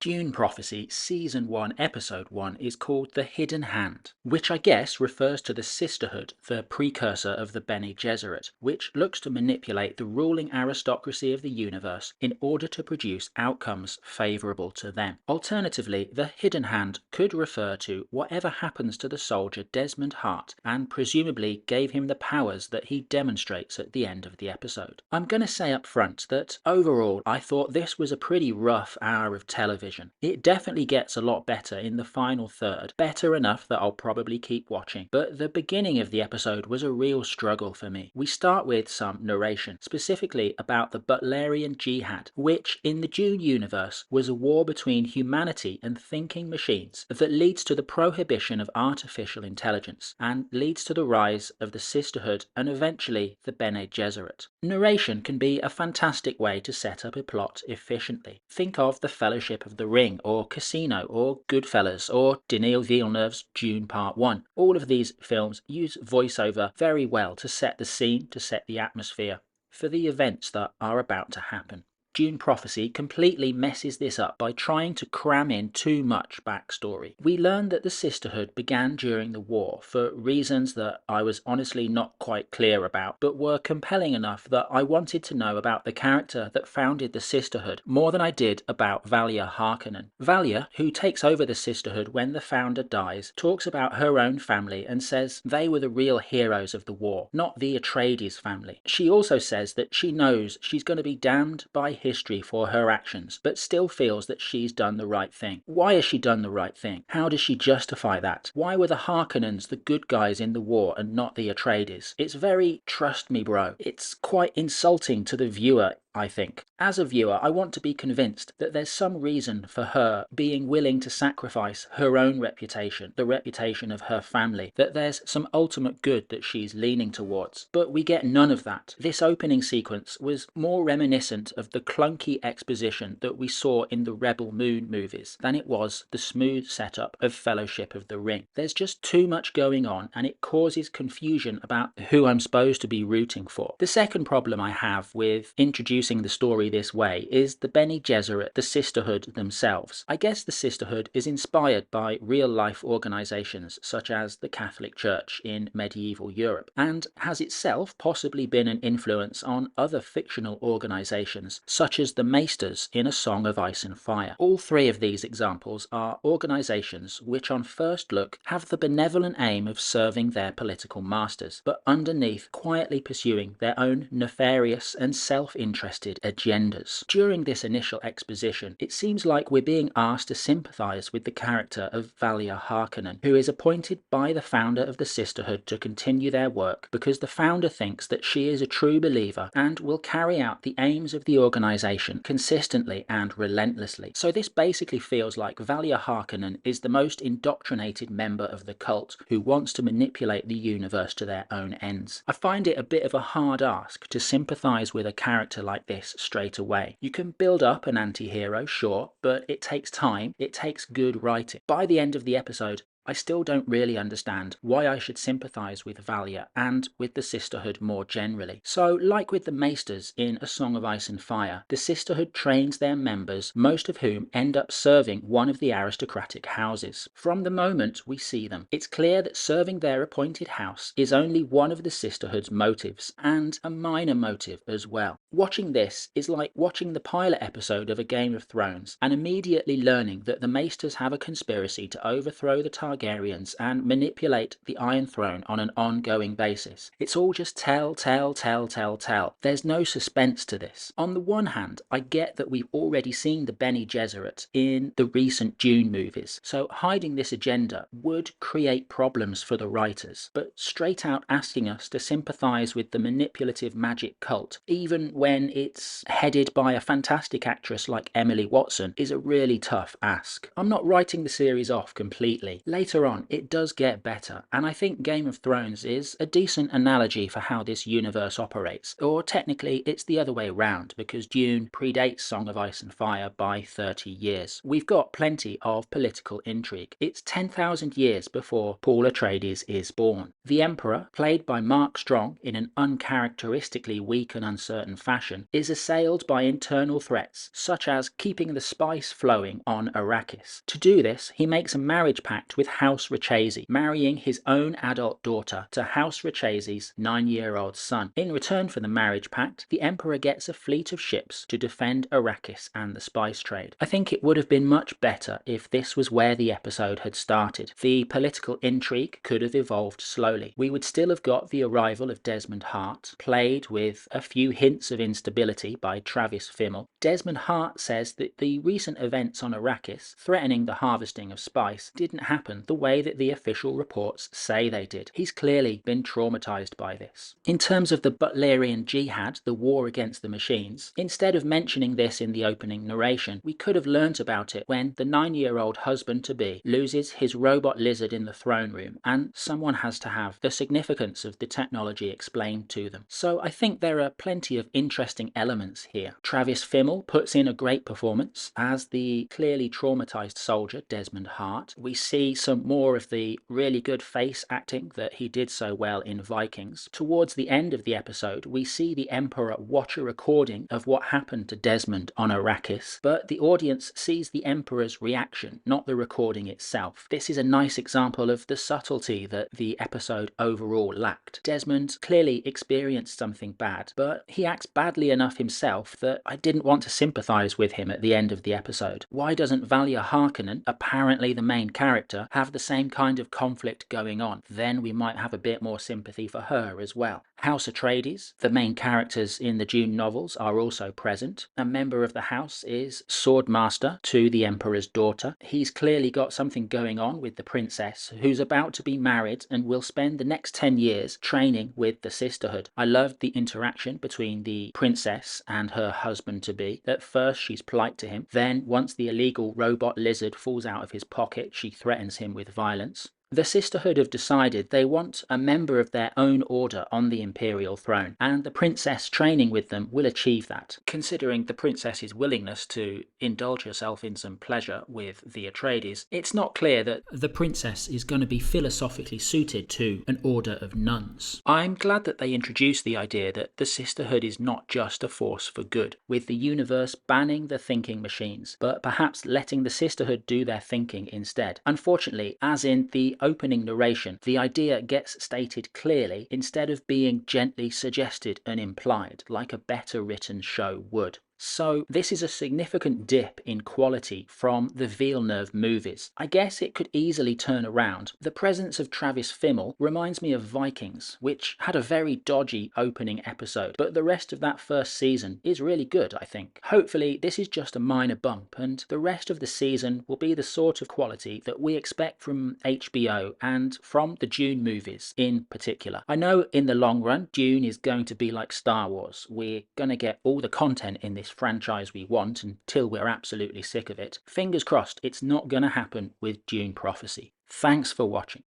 Dune Prophecy Season 1 Episode 1 is called The Hidden Hand, which I guess refers to the Sisterhood, the precursor of the Bene Gesserit, which looks to manipulate the ruling aristocracy of the universe in order to produce outcomes favourable to them. Alternatively, the Hidden Hand could refer to whatever happens to the soldier Desmond Hart and presumably gave him the powers that he demonstrates at the end of the episode. I'm going to say up front that overall I thought this was a pretty rough hour of television. It definitely gets a lot better in the final third, better enough that I'll probably keep watching, but the beginning of the episode was a real struggle for me. We start with some narration, specifically about the Butlerian Jihad, which in the Dune universe was a war between humanity and thinking machines that leads to the prohibition of artificial intelligence and leads to the rise of the Sisterhood and eventually the Bene Gesserit. Narration can be a fantastic way to set up a plot efficiently. Think of the Fellowship of the Ring, or Casino, or Goodfellas, or Denis Villeneuve's Dune Part 1. All of these films use voiceover very well to set the scene, to set the atmosphere for the events that are about to happen. Dune Prophecy completely messes this up by trying to cram in too much backstory. We learn that the Sisterhood began during the war for reasons that I was honestly not quite clear about, but were compelling enough that I wanted to know about the character that founded the Sisterhood more than I did about Valya Harkonnen. Valya, who takes over the Sisterhood when the founder dies, talks about her own family and says they were the real heroes of the war, not the Atreides family. She also says that she knows she's going to be damned by history for her actions, but still feels that she's done the right thing. Why has she done the right thing? How does she justify that? Why were the Harkonnens the good guys in the war and not the Atreides? It's very trust me bro. It's quite insulting to the viewer, I think. As a viewer, I want to be convinced that there's some reason for her being willing to sacrifice her own reputation, the reputation of her family, that there's some ultimate good that she's leaning towards. But we get none of that. This opening sequence was more reminiscent of the clunky exposition that we saw in the Rebel Moon movies than it was the smooth setup of Fellowship of the Ring. There's just too much going on and it causes confusion about who I'm supposed to be rooting for. The second problem I have with introducing the story this way is the Bene Gesserit, the Sisterhood themselves. I guess the Sisterhood is inspired by real-life organisations such as the Catholic Church in medieval Europe, and has itself possibly been an influence on other fictional organisations such as the Maesters in A Song of Ice and Fire. All three of these examples are organisations which on first look have the benevolent aim of serving their political masters, but underneath quietly pursuing their own nefarious and self-interested agendas. During this initial exposition, it seems like we're being asked to sympathise with the character of Valya Harkonnen, who is appointed by the founder of the Sisterhood to continue their work because the founder thinks that she is a true believer and will carry out the aims of the organisation consistently and relentlessly. So this basically feels like Valya Harkonnen is the most indoctrinated member of the cult who wants to manipulate the universe to their own ends. I find it a bit of a hard ask to sympathise with a character like this straight away. You can build up an anti-hero, sure, but it takes time, it takes good writing. By the end of the episode, I still don't really understand why I should sympathise with Valya and with the Sisterhood more generally. So, like with the Maesters in A Song of Ice and Fire, the Sisterhood trains their members, most of whom end up serving one of the aristocratic houses. From the moment we see them, it's clear that serving their appointed house is only one of the Sisterhood's motives, and a minor motive as well. Watching this is like watching the pilot episode of A Game of Thrones and immediately learning that the Maesters have a conspiracy to overthrow the Targaryens and manipulate the Iron Throne on an ongoing basis. It's all just tell. There's no suspense to this. On the one hand, I get that we've already seen the Bene Gesserit in the recent Dune movies, so hiding this agenda would create problems for the writers, but straight out asking us to sympathise with the manipulative magic cult, even when it's headed by a fantastic actress like Emily Watson, is a really tough ask. I'm not writing the series off completely. later on it does get better, and I think Game of Thrones is a decent analogy for how this universe operates. Or technically it's the other way round, because Dune predates Song of Ice and Fire by 30 years. We've got plenty of political intrigue. It's 10,000 years before Paul Atreides is born. The Emperor, played by Mark Strong in an uncharacteristically weak and uncertain fashion, is assailed by internal threats, such as keeping the spice flowing on Arrakis. To do this, he makes a marriage pact with House Rachese, marrying his own adult daughter to House Rachese's 9-year-old son. In return for the marriage pact, the Emperor gets a fleet of ships to defend Arrakis and the spice trade. I think it would have been much better if this was where the episode had started. The political intrigue could have evolved slowly. We would still have got the arrival of Desmond Hart, played with a few hints of instability by Travis Fimmel. Desmond Hart says that the recent events on Arrakis, threatening the harvesting of spice, didn't happen the way that the official reports say they did. He's clearly been traumatized by this. In terms of the Butlerian Jihad, the war against the machines, instead of mentioning this in the opening narration, we could have learnt about it when the 9-year-old husband-to-be loses his robot lizard in the throne room, and someone has to have the significance of the technology explained to them. So I think there are plenty of interesting elements here. Travis Fimmel puts in a great performance as the clearly traumatized soldier Desmond Hart. We see some more of the really good face acting that he did so well in Vikings. Towards the end of the episode, we see the Emperor watch a recording of what happened to Desmond on Arrakis, but the audience sees the Emperor's reaction, not the recording itself. This is a nice example of the subtlety that the episode overall lacked. Desmond clearly experienced something bad, but he acts badly enough himself that I didn't want to sympathise with him at the end of the episode. Why doesn't Valya Harkonnen, apparently the main character, have the same kind of conflict going on? Then we might have a bit more sympathy for her as well. House Atreides, the main characters in the Dune novels, are also present. A member of the house is Swordmaster to the Emperor's daughter. He's clearly got something going on with the princess, who's about to be married and will spend the next 10 years training with the Sisterhood. I loved the interaction between the princess and her husband-to-be. At first she's polite to him, then once the illegal robot lizard falls out of his pocket, she threatens him with violence. The Sisterhood have decided they want a member of their own order on the Imperial throne, and the princess training with them will achieve that. Considering the princess's willingness to indulge herself in some pleasure with the Atreides, it's not clear that the princess is going to be philosophically suited to an order of nuns. I'm glad that they introduced the idea that the Sisterhood is not just a force for good, with the universe banning the thinking machines, but perhaps letting the Sisterhood do their thinking instead. Unfortunately, as in the opening narration, the idea gets stated clearly instead of being gently suggested and implied, like a better written show would. So this is a significant dip in quality from the Villeneuve movies. I guess it could easily turn around. The presence of Travis Fimmel reminds me of Vikings, which had a very dodgy opening episode, but the rest of that first season is really good, I think. Hopefully this is just a minor bump, and the rest of the season will be the sort of quality that we expect from HBO and from the Dune movies in particular. I know in the long run, Dune is going to be like Star Wars. We're going to get all the content in this franchise we want until we're absolutely sick of it. Fingers crossed it's not going to happen with Dune Prophecy. Thanks for watching.